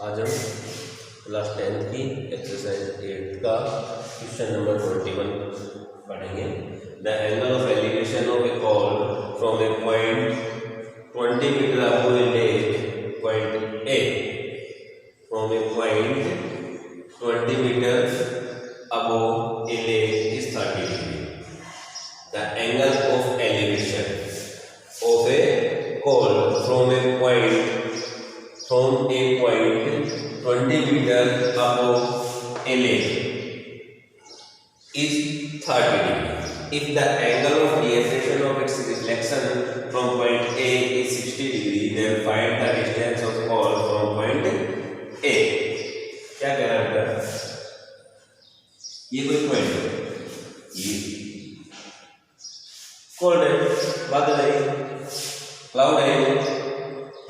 आज हम class 10th की एक्सरसाइज 8 का क्वेश्चन नंबर 21 पढ़ेंगे। The angle of elevation of a cloud from a point 20 metre above a lake point A from a point 20 metre above a lake is 30 degree. The angle of elevation of a call from a point 20 meter above a lake is 30 degree. If the angle of deviation of its reflection from point A is 60 degree, then find the distance of call from point A. क्या कह रहा है? ये कोई point है, ये cold है, बादल है, क्लाउड है।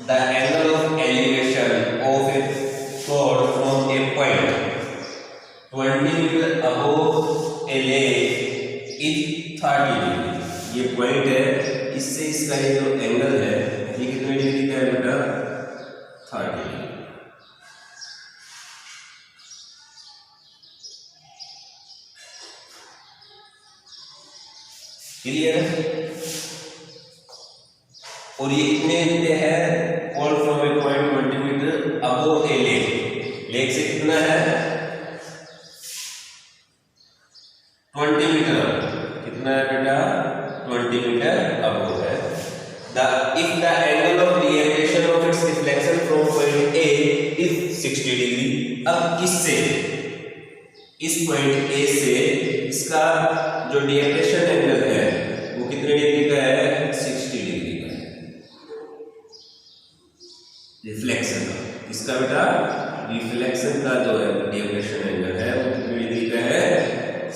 The angle of elevation of a cloud from a point 20 metre above a lake is 30 degree. ये पॉइंट है, इससे इसका ये जो एंगल है ये कितने डिग्री का है बेटा? 30 डिग्री। क्लियर है? और ये कितने पे है? Cloud from a point 20 metre above a lake. Lake से कितना है? 20 मीटर। कितना है बेटा? 20 मीटर अबव है। If the angle of deviation of its reflection from point A is 60 degree. अब किससे? इस पॉइंट ए से इसका जो डेविएशन एंगल है वो कितने डिग्री का है? 60 डिग्री का है। रिफ्लेक्शन का, इसका बेटा रिफ्लेक्शन का जो है डेविएशन एंगल है वो कितने डिग्री का है?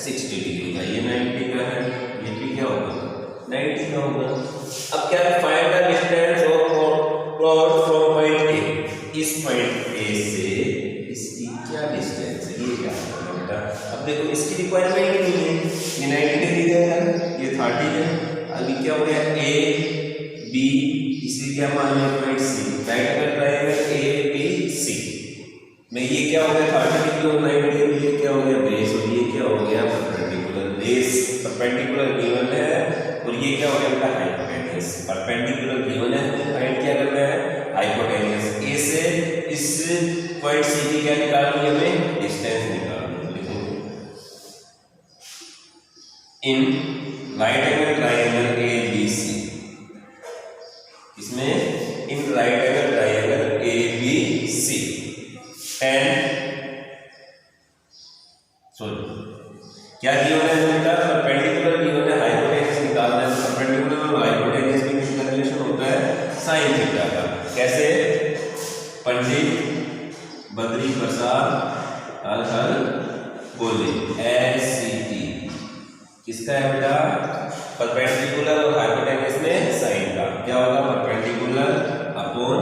60 डिग्री का। ये 90 का है, ये भी क्या होगा? 90 का होगा। अब क्या है? Find the distance of cloud from point ए। इस पॉइंट ए से इसकी क्या डिस्टेंस है? ये क्या है बेटा? अब देखो इसकी रिक्वायरमेंट ही नहीं है, ये 90 डिग्री का है, ये 30 है। अभी क्या हो गया? ए बी, इसे क्या मान लिया? Point C. Right angle triangle A B C में ये क्या हो गया? 30 डिग्री और 90 डिग्री। ये क्या हो गया? बेस। और ये क्या हो गया? परपेंडिकुलर। बेस परपेंडिकुलर गिवन है और ये क्या हो गया बेटा? हाइपोटेन्यूज। परपेंडिकुलर गिवन है, हमें फाइंड क्या करना है? हाइपोटेन्यूज। ए से इस पॉइंट सी की क्या निकालनी है? हमें डिस्टेंस निकालनी है। लिखो in right angle triangle A B C. इसमें in right angle triangle A B C क्या गिवन है बेटा? परपेंडिकुलर गिवन है, हाइपोटेन्यूज निकालना है। परपेंडिकुलर और हाइपोटेन्यूज के बीच का रिलेशन होता है साइन थीटा का। कैसे? पंडित बद्री प्रसाद हर बोले एसीटी किसका है बेटा? परपेंडिकुलर और हाइपोटेन्यूज में साइन का क्या होगा? Perpendicular upon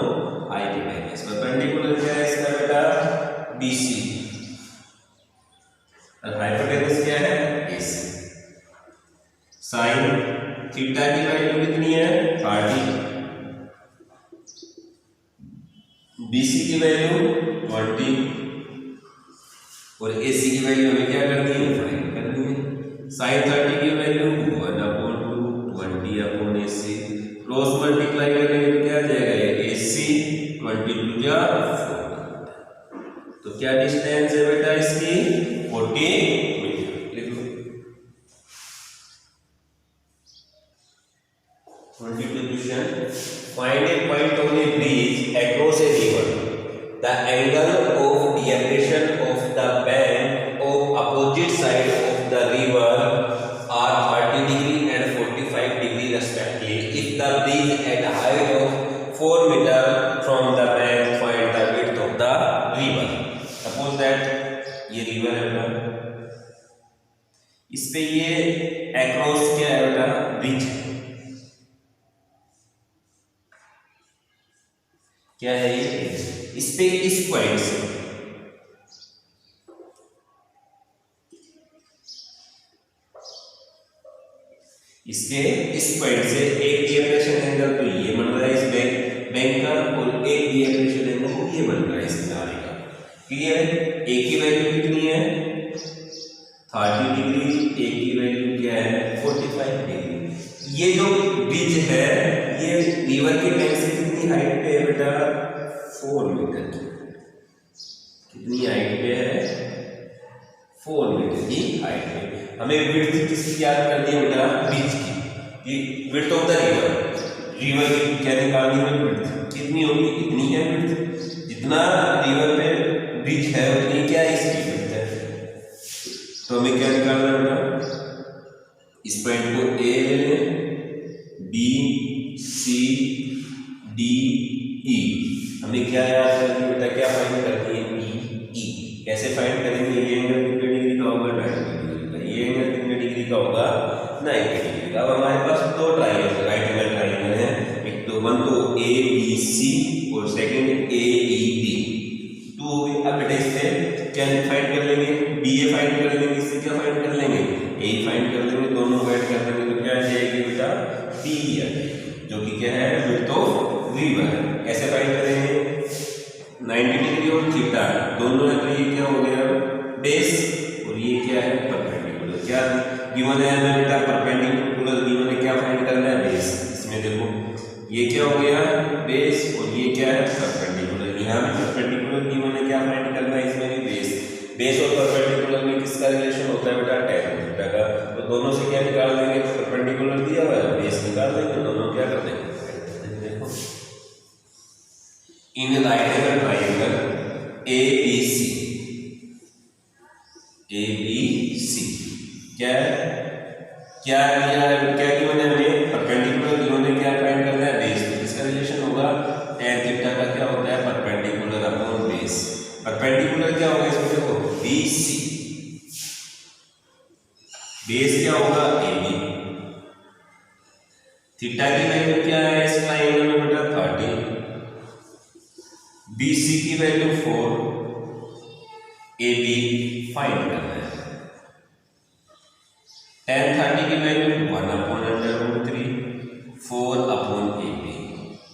hypotenuse. परपेंडिकुलर क्या है इसका बेटा? बीसी और हाइपोटेन्यूज क्या है? एसी। साइन थीटा की वैल्यू कितनी है? 30। बीसी की वैल्यू 20 और एसी की वैल्यू हमें क्या करनी है? फाइंड करनी है। साइन 30 की value 1/2 20 upon AC. Cross multiply करेंगे तो क्या आ जाएगा? एसी 22 जा 4। तो क्या डिस्टेंस है बेटा इसकी? 40 मीटर। लिख लो 22 question. Find A point on A bridge across a river. The angle of deviation of the bank of opposite side of the river are 30 degree and 45 degree respectively. If the bridge at a height of 4 meter from the bank, find the width of the river. Suppose that ये river है बेटा, इस पे ये across क्या है बेटा? Bridge है। क्या है ये? इस पे इस पॉइंट से इसके इस पॉइंट से एक डेविएशन एंगल तो ये बन रहा है इस बैंक का और एक डेविएशन एंगल ये बन रहा है इस किनारे का। क्लियर है? ए की वैल्यू कितनी है 30 डिग्री, ए की वैल्यू क्या है 45 डिग्री। ये जो ब्रिज है ये रिवर के बैंक से कितनी हाइट पे है बेटा 4 मीटर की। कितनी हाइट पे है 4 मीटर की हाइट पे। हमें विड्थ किसकी याद करनी है बेटा ब्रिज की, विड्थ ऑफ द रिवर की क्या निकालनी है विड्थ कितनी होगी, इतनी है विड्थ, जितना रिवर पे ब्रिज है उतनी क्या इसकी विड्थ है। तो हमें क्या निकालना है बेटा, इस पॉइंट को ए ले लें, बी सी डी ई। हमें क्या याद करनी है बेटा, क्या फाइंड करनी है ई। कैसे फाइंड करेंगे, ये एंगल कितने डिग्री का होगा 90 डिग्री का, ये एंगल कितने डिग्री का होगा 90 डिग्री का। अब हमारे पास दो ट्राइंगल राइट एंगल ट्राइंगल है, एक तो वन तो ए बी सी और second A E B, two हो गए। अब बेटा इससे क्या फाइंड कर लेंगे, बी ए फाइंड कर लेंगे, इससे क्या फाइंड कर लेंगे ए फाइंड कर लेंगे, दोनों को ऐड कर लेंगे तो क्या आ जाएगी बेटा बी आ जाएगी, जो कि क्या है विड्थ ऑफ रिवर है। कैसे फाइंड करेंगे 90 डिग्री और थीटा दोनों है, तो ये क्या हो गया बेस और ये क्या है परपेंडिकुलर। क्या गिवन है हमें बेटा परपेंडिकुलर, गिवन है क्या फाइंड करना है बेस। इसमें देखो ये क्या हो गया बेस और ये क्या है परपेंडिकुलर, यहाँ भी परपेंडिकुलर गिवन है क्या फाइंड करना है इसमें भी बेस। बेस और परपेंडिकुलर में किसका रिलेशन होता है बेटा tan थीटा का, तो दोनों से क्या निकाल देंगे, परपेंडिकुलर दिया हुआ है बेस निकाल देंगे, दोनों क्या कर देंगे। देखो in right angle triangle A B C क्या क्या क्या गिवन है हमें परपेंडिकुलर गिवन है, क्या फाइंड करना है बेस। तो इसका रिलेशन होगा tan थीटा का क्या होता है परपेंडिकुलर अपॉन बेस। परपेंडिकुलर क्या होगा इसमें देखो बी सी, बेस क्या होगा ए बी, थीटा की वैल्यू क्या है इस ट्राइंगल में बेटा 30, बी सी की वैल्यू 4, ए बी फाइंड करना है। tan 30 की वैल्यू 1/√3, 4/AB।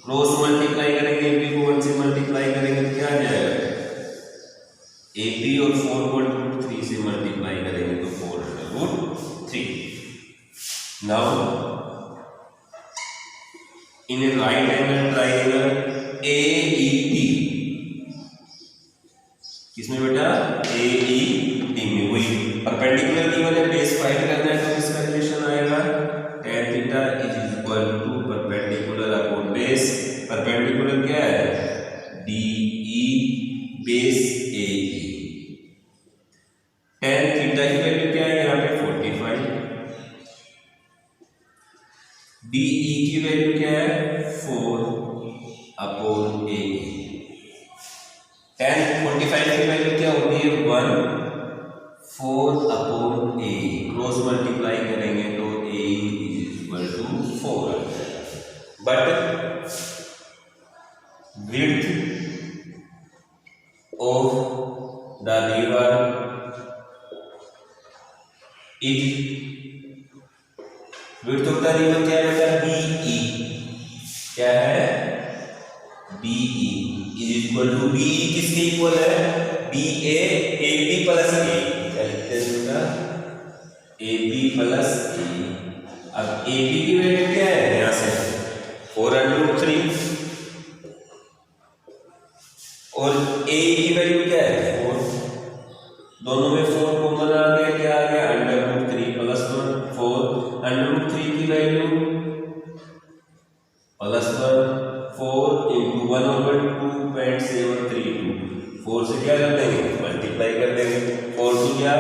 क्रॉस मल्टीप्लाई करेंगे AB को 1 से मल्टीप्लाई करेंगे तो क्या आ जाएगा AB और 4 को √3 से मल्टीप्लाई करेंगे तो 4/3। Now in right angle triangle AED, किसमें बेटा AED में वही परपेंडिकुलर गिवन है, बेस फाइंड करना है तो इसका रिलेशन आएगा tan theta is equal to perpendicular upon base. Perpendicular क्या है DE base AE। tan theta की वैल्यू क्या है यहाँ पे 45, DE की वैल्यू क्या है 4/AE। tan 45 की वैल्यू क्या होती है 1, 4/A। क्रॉस मल्टीप्लाई करेंगे तो A इज इक्वल टू 4 आ जाएगा। But width of the river is, width of the river क्या है बेटा BE, क्या है BE is equal to, BE किसके इक्वल है BA AB प्लस A, क्या लिखते हैं बेटा AB प्लस A। अब AB की वैल्यू क्या है यहाँ से 4/3 और A की वैल्यू क्या है 4, दोनों में 4 कॉमन आ गया, क्या आ गया √3 प्लस 1 4, √3 की वैल्यू प्लस 1 4 इंटू 1/2.732, 4 से क्या कर देंगे मल्टीप्लाई कर देंगे, 4 2 क्या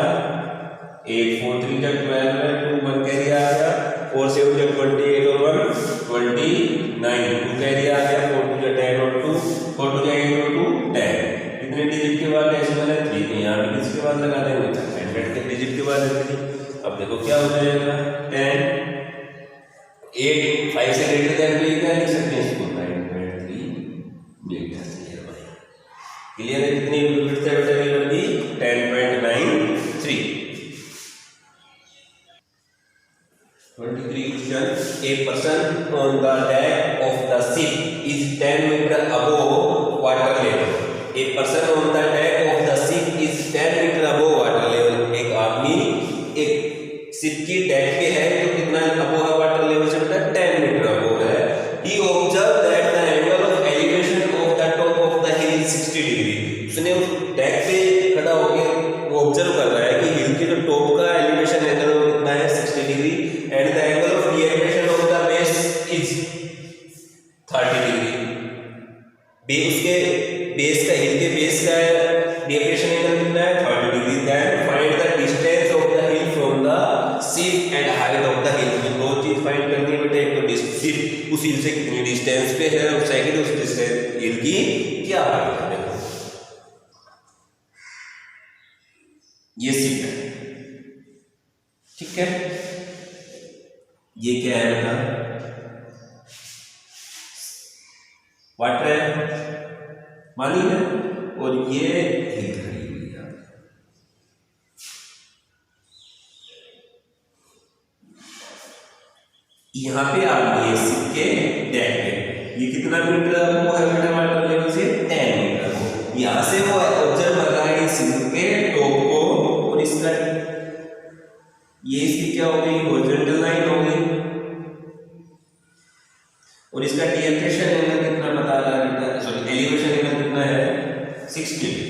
8, 4 3 का 12 है, 2 1 कैरी आ गया, 4 7 का 28 और 1 29, 2 कैरी आ गया, 4 2 का 10 और 2 4 2 का 8 और 2 10। कितने डिजिट के बाद डेसिमल है 3, तो यहाँ पे किसके बाद लगा देंगे 100 के डिजिट के बाद है 3। अब देखो क्या हो जाएगा 10 8 5 से ग्रेटर देन भी क्या लिख सकते हैं इसको 9.3 मीटर नियर बाय। क्लियर है कितनी विड्थ है बेटा रिवर की 10.93। 23 question, a person on the deck of the ship is 10 meter above water level। a person on the deck of the उसके बेस का हिल के बेस का डेविएशन एंगल कितना है 30 degree. Then find the distance of the hill from the sea and height of the hill. दो चीज find करनी है बेटा, एक तो सीट उस हिल से कितनी डिस्टेंस पे है और सेकंड उस डिस्टेंस हिल की क्या हाइट है। देखो ये सीट है, ठीक है, ये क्या है बेटा वाटर है, पानी है, और ये हिल खड़ी हुई है। यहाँ पे आप ये सिक्के डेक पे ये कितना मीटर वो है बेटा वाटर लेवल से 10 मीटर हो। यहाँ से वो ऑब्जर्व कर रहा है सिक्के के टॉप को, और इसका ये इसकी क्या हो गई हॉरिजॉन्टल लाइन हो गई, और इसका डिएक्टेशन एंगल कितना बता रहा है बेटा, सॉरी एलिवेशन एंगल कितना है 60 डिग्री।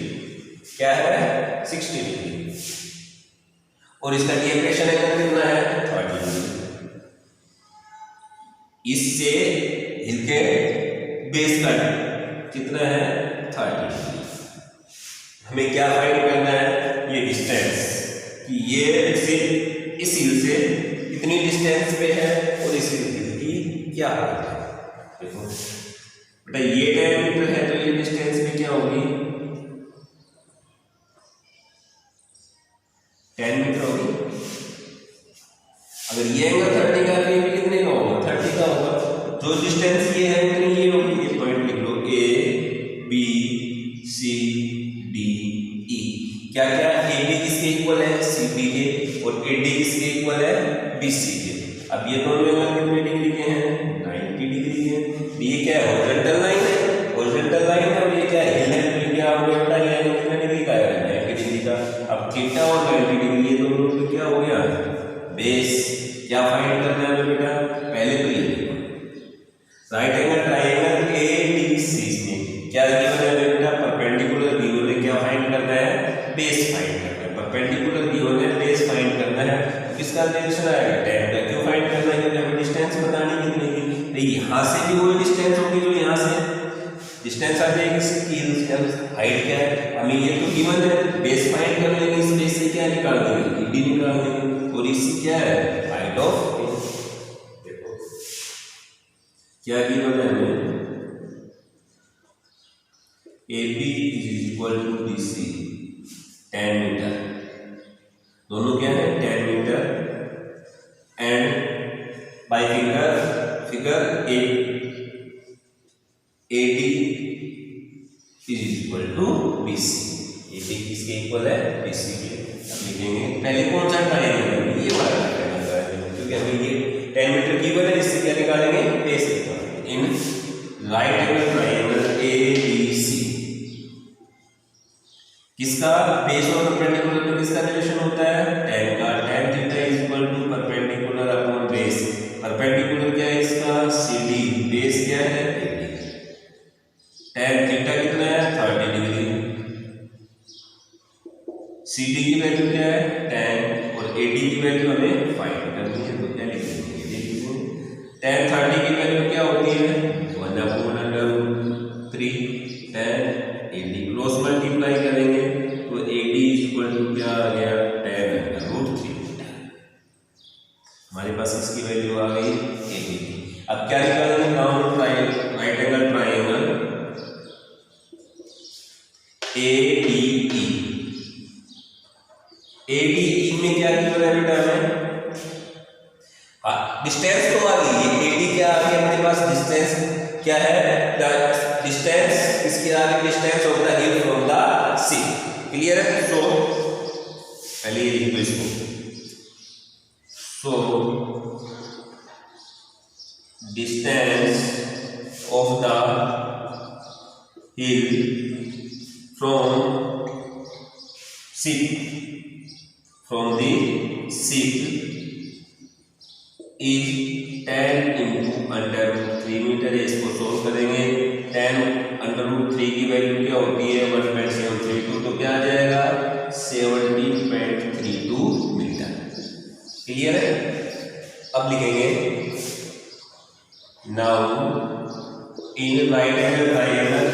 क्या है 60 डिग्री, और इसका डिएक्टेशन एंगल कितना है 30 डिग्री। इससे हिल के बेस का कितना है 30 डिग्री। हमें क्या फाइंड करना है, ये डिस्टेंस कि ये से इस हिल से कितनी डिस्टेंस पे है और इस हिल की क्या हाइट है। देखो बेटा ये 10 मीटर है तो ये डिस्टेंस भी क्या होगी 10 मीटर होगी। अगर ये एंगल 30 का है तो कितने का होगा 30 का होगा। जो डिस्टेंस ये है कितनी ये होगी, ये पॉइंट लिख लो ए बी सी डी ई। क्या क्या ए बी किसके इक्वल है सी बी के, और ए डी किसके इक्वल है बी सी के। अब ये दोनों एंगल कितने डिग्री के हैं 90 डिग्री के। ये क्या है हॉरिजॉन्टल लाइन है, हॉरिजॉन्टल लाइन है, और ये क्या है हिल है, तो क्या आपने बताया ये एंगल कितने डिग्री का है 90 डिग्री का। अब थीटा और 90 डिग्री ये दोनों पे क्या हो गया बेस। क्या फाइंड करना है बेटा, पहले तो ये right angle triangle A D C में क्या गिवन है बेटा परपेंडिकुलर गिवन है। क्या फाइंड करना है बेस फाइंड करना है। परपेंडिकुलर गिवन है बेस फाइंड करना है, तो किसका डायरेक्शन आएगा 10 का। क्यों फाइंड करना है क्योंकि हमें डिस्टेंस बतानी कितनी की। तो यहाँ से भी वही डिस्टेंस होगी जो यहाँ से डिस्टेंस आ जाएगी, इसकी हाइट क्या है हमें ये तो गिवन है। बेस फाइंड कर लेंगे, इस बेस से क्या निकाल देंगे ईडी निकाल देंगे, और इससे क्या है हाइट ऑफ क्या गिवन है हमें A B is equal to B C 10 metre. दोनों क्या है 10 metre, and by figure A D is equal to B C. A D किसके इक्वल है बी सी के। अब लिखेंगे पहले कौन सा ट्रायंगल ये वाला ट्रायंगल, क्योंकि हमें ये 10 मीटर गिवन है, इससे क्या निकालेंगे base in right angle triangle A B C. किसका बेस और परपेंडिकुलर में किसका रिलेशन होता है tan का। tan theta is equal to perpendicular upon base. Perpendicular क्या है इसका CD, बेस क्या है AD। tan थीटा कितना है 30 डिग्री। CD की वैल्यू क्या है 10 और AD की वैल्यू हमें फाइंड करनी है, तो क्या लिखेंगे tan 30 की वैल्यू क्या होती है 1/√3 tan AD। क्रॉस मल्टीप्लाई करेंगे तो AD इज इक्वल टू क्या आ गया tan√3। हमारे पास इसकी वैल्यू आ गई AD। अब क्या निकालेंगे down right angle triangle ADE। ADE में क्या गिवन है बेटा हमें डिस्टेंस तो आ गई है। AD क्या आ गया हमारे पास डिस्टेंस क्या है डिस्टेंस इसके आगे distance of the hill from the sea. Clear है। सो पहले ये लिख लो इसको। So distance of the hill from sea from the sea is 10 into √3 metre है। इसको सोल्व करेंगे 10 √3 की वैल्यू क्या होती है 1.732, तो क्या आ जाएगा 70.32 मीटर। क्लियर है। अब लिखेंगे now in right angle triangle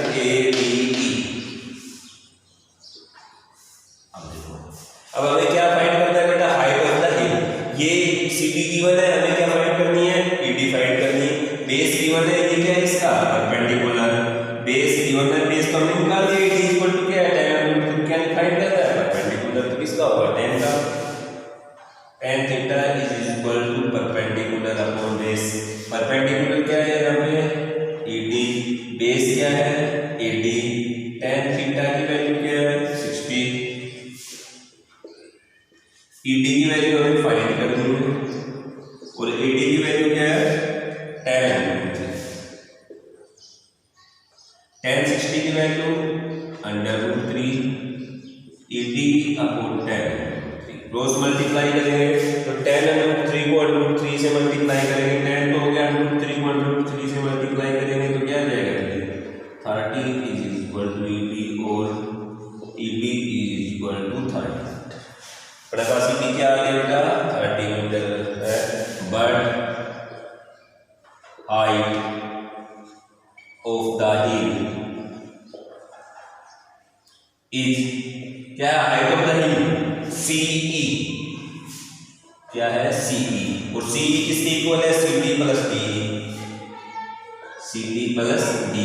हमने बेस तो हमने निकाल दिया, AD इक्वल टू क्या है, tan क्या फाइंड करता है, परपेंडिकुलर तो किसका होगा, tan का, tan theta is equal to perpendicular upon base. Perpendicular क्या है यहाँ पे, AD, बेस क्या है, AD, tan थीटा की वैल्यू क्या है 60, ED की वैल्यू हमें फाइंड करनी है और AD की वैल्यू क्या है, tan 60 की value √3 ED upon tan, cross multiply करेंगे तो tan √3 को √3 से मल्टीप्लाई करेंगे, tan तो हो गया √3 को √3 से मल्टीप्लाई करेंगे तो क्या आ जाएगा 30 इज इक्वल टू ED और ED इज इक्वल टू 30। बड़ा पास ED क्या आ गया बेटा 30 मीटर है, but height of the hill is, क्या है height of the hill, CE, क्या है CE, और CE किसके इक्वल है, CD plus D, CD plus D,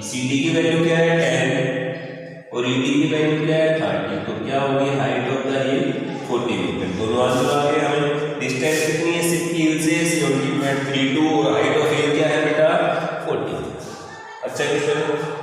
CD की वैल्यू क्या है 10 और ED की वैल्यू क्या है 30, तो क्या होगी height of the hill 40 metre. दोनों आंसर आ गए हमें। डिस्टेंस कितनी है सिर्फ हिल से 70.32 और हाइट ऑफ हिल क्या है बेटा 40। अच्छा क्वेश्चन।